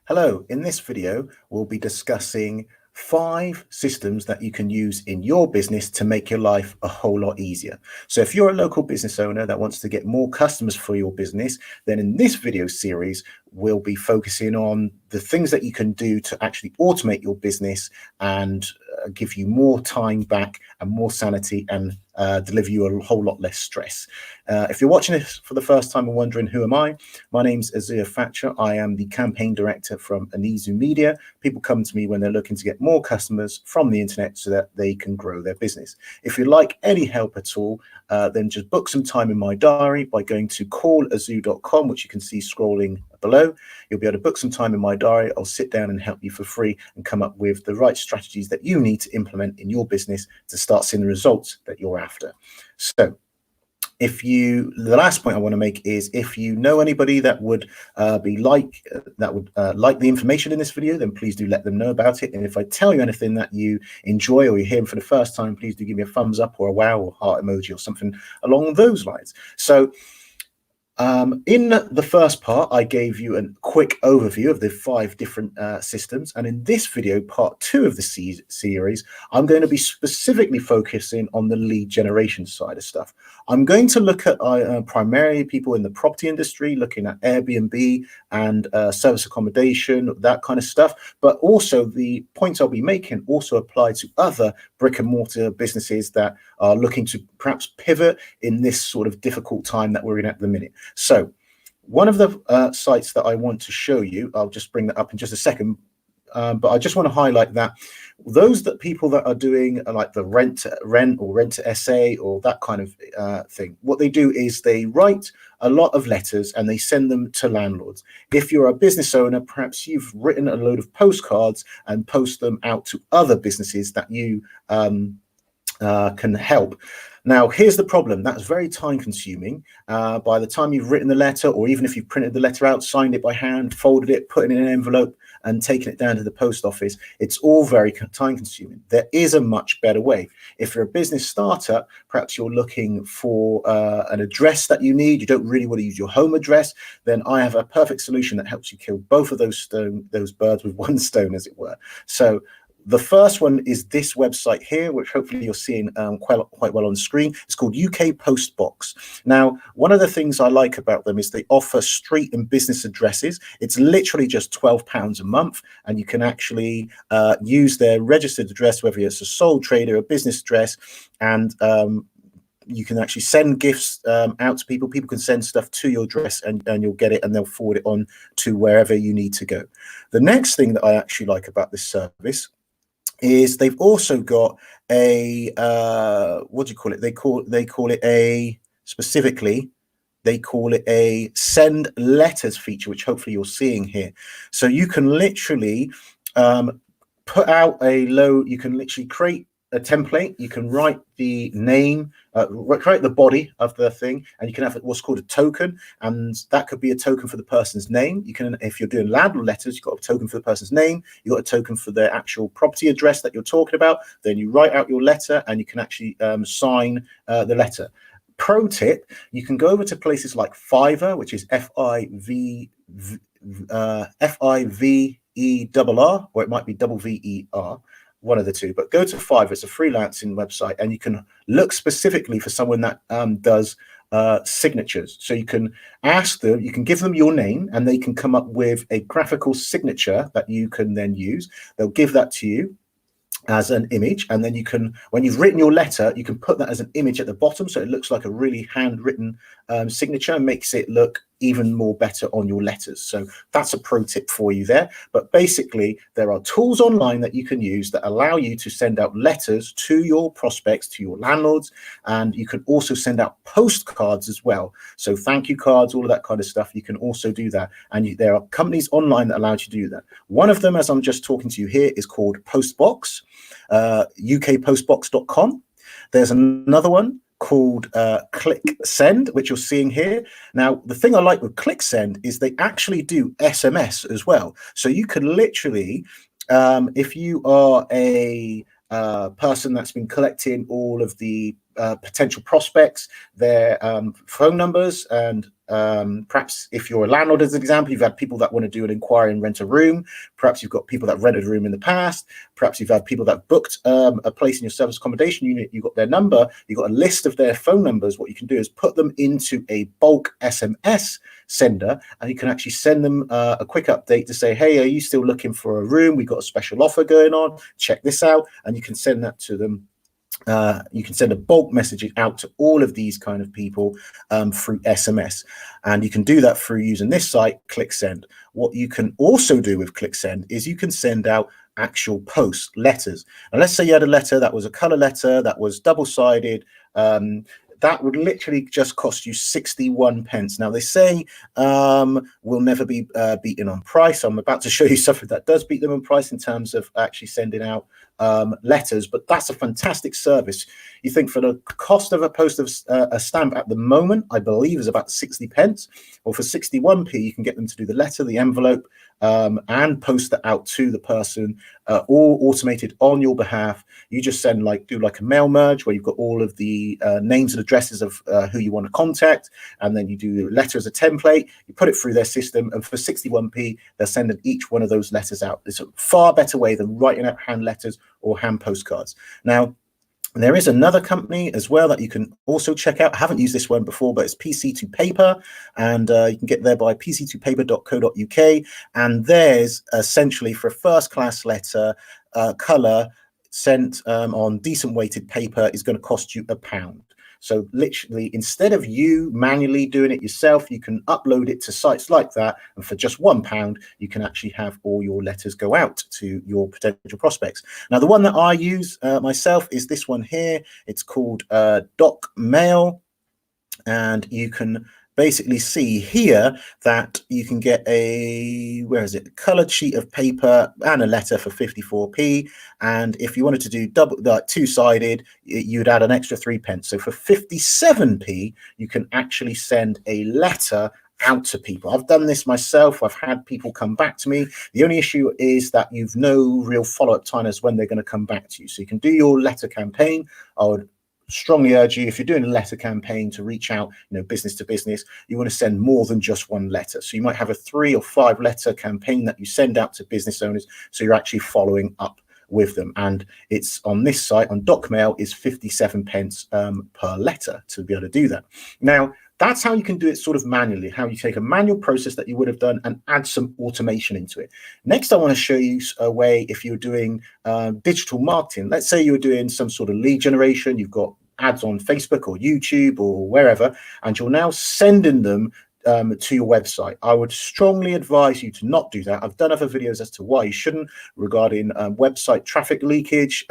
Hello, in this video, we'll be discussing 5 systems that you can use in your business to make your life a whole lot easier. So if you're a local business owner that wants to get more customers for your business, then in this video series, we'll be focusing on the things that you can do to actually automate your business and give you more time back and more sanity and deliver you a whole lot less stress. If you're watching this for the first time and wondering who am I, my name's Azir Thatcher. I am the campaign director from OnizuMedia. People come to me when they're looking to get more customers from the internet so that they can grow their business. If you'd like any help at all, then just book some time in my diary by going to callazoo.com, which you can see scrolling below. You'll be able to book some time in my diary. I'll sit down and help you for free and come up with the right strategies that you need to implement in your business to start seeing the results that you're after. So the last point I want to make is if you know anybody that would like the information in this video, then please do let them know about it. And if I tell you anything that you enjoy or you're hearing for the first time, please do give me a thumbs up or a wow or heart emoji or something along those lines. So in the first part, I gave you a quick overview of the 5 different systems. And in this video, part 2 of the series, I'm going to be specifically focusing on the lead generation side of stuff. I'm going to look at primarily people in the property industry, looking at Airbnb and service accommodation, that kind of stuff. But also the points I'll be making also apply to other brick and mortar businesses that are looking to perhaps pivot in this sort of difficult time that we're in at the minute. So one of the sites that I want to show you, I'll just bring that up in just a second, but I just want to highlight that people that are doing like the rent to SA or that kind of thing, what they do is they write a lot of letters and they send them to landlords. If you're a business owner, perhaps you've written a load of postcards and post them out to other businesses that you can help. Now, here's the problem. That's very time consuming. By the time you've written the letter, or even if you've printed the letter out, signed it by hand, folded it, put it in an envelope and taken it down to the post office, it's all very time consuming. There is a much better way. If you're a business startup, perhaps you're looking for an address that you need, you don't really want to use your home address, then I have a perfect solution that helps you kill both of those birds with one stone, as it were. So the first one is this website here, which hopefully you're seeing quite well on the screen. It's called UK Post Box. Now, one of the things I like about them is they offer street and business addresses. It's literally just £12 a month, and you can actually use their registered address, whether it's a sole trader, a business address, and you can actually send gifts out to people. People can send stuff to your address and you'll get it and they'll forward it on to wherever you need to go. The next thing that I actually like about this service is they've also got a what do you call it? They call it a send letters feature, which hopefully you're seeing here. So you can literally put out you can literally create a template. You can write the name, create the body of the thing, and you can have what's called a token, and that could be a token for the person's name. You can, if you're doing landlord letters, you've got a token for the person's name, you've got a token for their actual property address that you're talking about. Then you write out your letter and you can actually sign the letter. Pro tip, you can go over to places like Fiverr, which is Fiverr, or it might be VER, one of the two, but go to Fiverr. It's a freelancing website, and you can look specifically for someone that does signatures. So you can ask them, you can give them your name, and they can come up with a graphical signature that you can then use. They'll give that to you as an image, and then you can, when you've written your letter, you can put that as an image at the bottom, so it looks like a really handwritten signature and makes it look even more better on your letters. So that's a pro tip for you there. But basically, there are tools online that you can use that allow you to send out letters to your prospects, to your landlords, and you can also send out postcards as well. So thank you cards, all of that kind of stuff. You can also do that, and there are companies online that allow you to do that. One of them, as I'm just talking to you here, is called Postbox, ukpostbox.com. There's another one called ClickSend, which you're seeing here. Now, the thing I like with ClickSend is they actually do SMS as well. So you can literally, if you are a person that's been collecting all of the potential prospects, their phone numbers and perhaps if you're a landlord, as an example, you've had people that want to do an inquiry and rent a room. Perhaps you've got people that rented a room in the past. Perhaps you've had people that booked a place in your service accommodation unit. You've got their number. You've got a list of their phone numbers. What you can do is put them into a bulk SMS sender, and you can actually send them a quick update to say, hey, are you still looking for a room? We've got a special offer going on. Check this out. And you can send that to them. You can send a bulk message out to all of these kind of people through SMS, and you can do that through using this site, ClickSend. What you can also do with ClickSend is you can send out actual posts, letters. And let's say you had a letter that was a color letter that was double-sided. That would literally just cost you 61 pence. Now, they say will never be beaten on price. I'm about to show you something that does beat them on price in terms of actually sending out letters, but that's a fantastic service. You think for the cost of a post of a stamp at the moment, I believe is about 60 pence, or for 61p, you can get them to do the letter, the envelope, and post that out to the person, all automated on your behalf. You just send do like a mail merge where you've got all of the names and addresses of who you want to contact, and then you do the letter as a template, you put it through their system, and for 61p, they're sending each one of those letters out. It's a far better way than writing out hand letters or hand postcards. Now, there is another company as well that you can also check out. I haven't used this one before, but it's PC2 Paper, and you can get there by pc2paper.co.uk. And there's essentially for a first-class letter, color sent on decent weighted paper is going to cost you £1. So literally, instead of you manually doing it yourself, you can upload it to sites like that. And for just £1, you can actually have all your letters go out to your potential prospects. Now, the one that I use myself is this one here. It's called Doc Mail. And you can basically see here that you can get a, colored sheet of paper and a letter for 54p. And if you wanted to do double, two-sided, you'd add an extra 3 pence. So for 57p, you can actually send a letter out to people. I've done this myself. I've had people come back to me. The only issue is that you've no real follow-up time as when they're going to come back to you. So you can do your letter campaign. I would strongly urge you, if you're doing a letter campaign to reach out, business to business, you want to send more than just one letter. So you might have a 3 or 5 letter campaign that you send out to business owners, so you're actually following up with them. And it's on this site, on DocMail, is 57 pence per letter to be able to do that. Now, that's how you can do it sort of manually, how you take a manual process that you would have done and add some automation into it. Next, I want to show you a way if you're doing digital marketing. Let's say you're doing some sort of lead generation, you've got ads on Facebook or YouTube or wherever, and you're now sending them to your website. I would strongly advise you to not do that. I've done other videos as to why you shouldn't regarding website traffic leakage,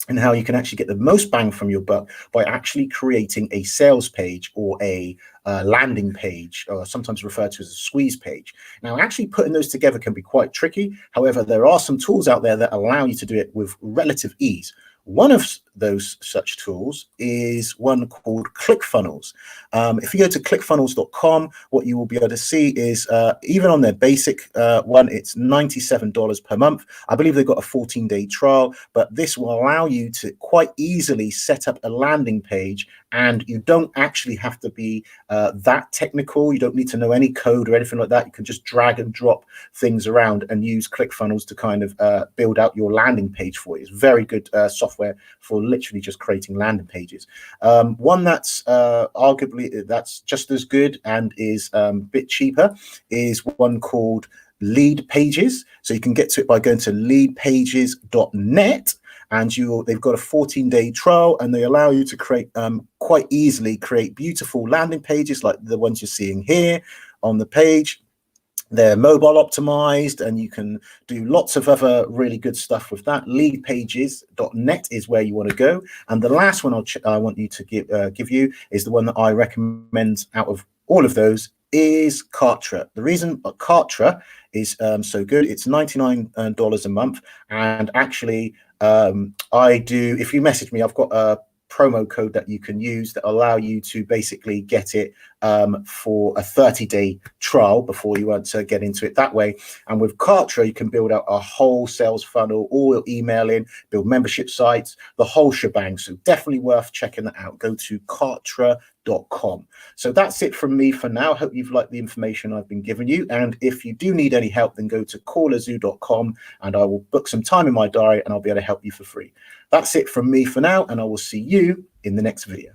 and how you can actually get the most bang from your buck by actually creating a sales page or a landing page, or sometimes referred to as a squeeze page. Now, actually putting those together can be quite tricky. However, there are some tools out there that allow you to do it with relative ease. One of those such tools is one called ClickFunnels. If you go to clickfunnels.com, what you will be able to see is even on their basic one, it's $97 per month. I believe they've got a 14-day trial, but this will allow you to quite easily set up a landing page, and you don't actually have to be that technical. You don't need to know any code or anything like that. You can just drag and drop things around and use ClickFunnels to kind of build out your landing page for you. It's very good software for literally just creating landing pages. One that's arguably that's just as good and is a bit cheaper is one called LeadPages. So you can get to it by going to leadpages.net, and they've got a 14-day trial, and they allow you to create quite easily create beautiful landing pages like the ones you're seeing here on the page. They're mobile optimized, and you can do lots of other really good stuff with that. Leadpages.net is where you want to go. And the last one I want you to give you is the one that I recommend out of all of those is Kartra. The reason Kartra is so good, it's $99 a month. And actually, if you message me, I've got a promo code that you can use that allow you to basically get it for a 30-day trial before you want to get into it that way. And with Kartra, you can build out a whole sales funnel, all emailing, build membership sites, the whole shebang. So definitely worth checking that out. Go to kartra.com. callazoo.com. So that's it from me for now. Hope you've liked the information I've been giving you. And if you do need any help, then go to callazoo.com and I will book some time in my diary and I'll be able to help you for free. That's it from me for now, and I will see you in the next video.